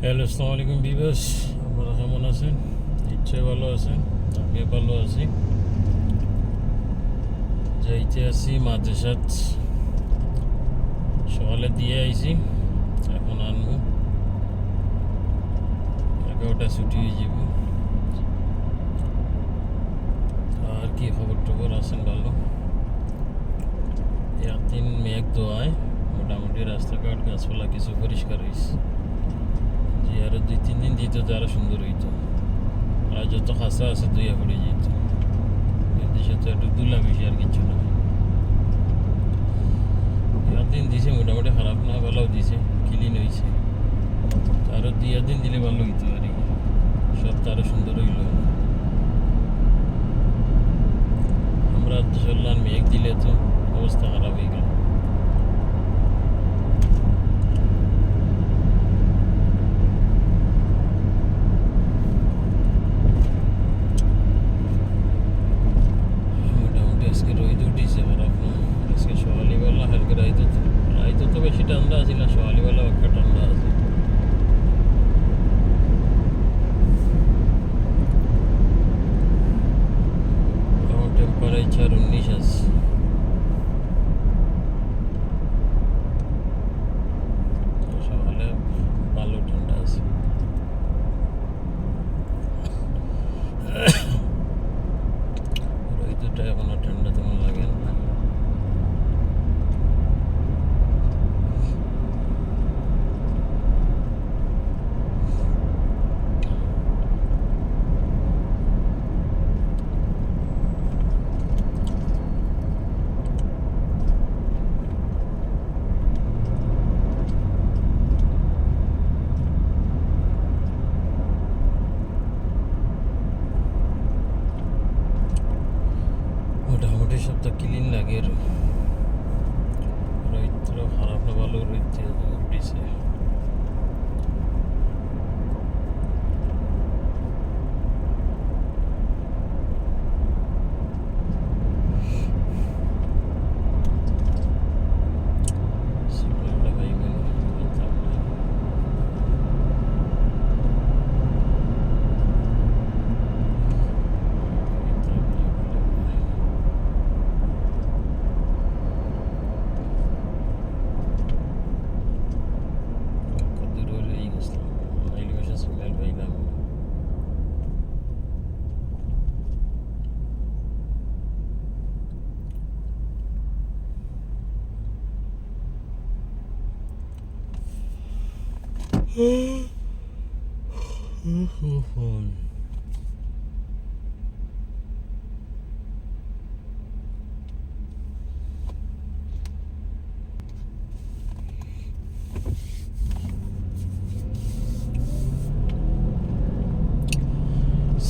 Hello, আসসালামু আলাইকুম viewers. আপনারা কেমন আছেন? নিশ্চয়ই ভালো আছেন, আমিও ভালো আছি। যাইতে আছি মাদ্রাসাত, সকালে দিয়ে আইছি, এখন আনবো 11টা ছুটি হয়ে যাব। আর কি খবর টবর আছেন? ভালো। একদিন মেঘ দোয়ায় মোটামুটি রাস্তাঘাট গাছপালা কিছু পরিষ্কার হয়েছে, যে আরো 2-3 দিন দিত তো আরো সুন্দর হইতো। আর যত খাঁচা আছে দুইয়া পড়ে যেত। এদেশে তো একটু দুলা বেশি, আর কিছু না। একদিন দিছে মোটামুটি খারাপ না, ভালোও দিছে, ক্লিন হয়েছে। আরো 2 দিন দিলে ভালো হইতো আর কি, সব তো আরো সুন্দর হইল। আমরা চললাম, মেঘ দিলে তো অবস্থা খারাপ হয়ে গেল। মোটামুটি আজকে রোদ উঠিছে, খারাপ না। আজকে সকালবেলা হালকা রাইতে তো বেশি ঠান্ডা আছে না, সকালবেলা একটা ঠান্ডা আছে। আমার টেম্পারেচার 19 আছে। সকালে ভালো ঠান্ডা আছে। রোদটা এখনো ঠান্ডা তেমন লাগে না। মোটামুটি সব তো ক্লিন লাগে। রোদ খারাপ না, ভালো রোদ উঠিছে।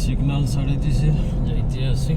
সিগন্যাল ছাড়ে দিছে, যাইতে আছি।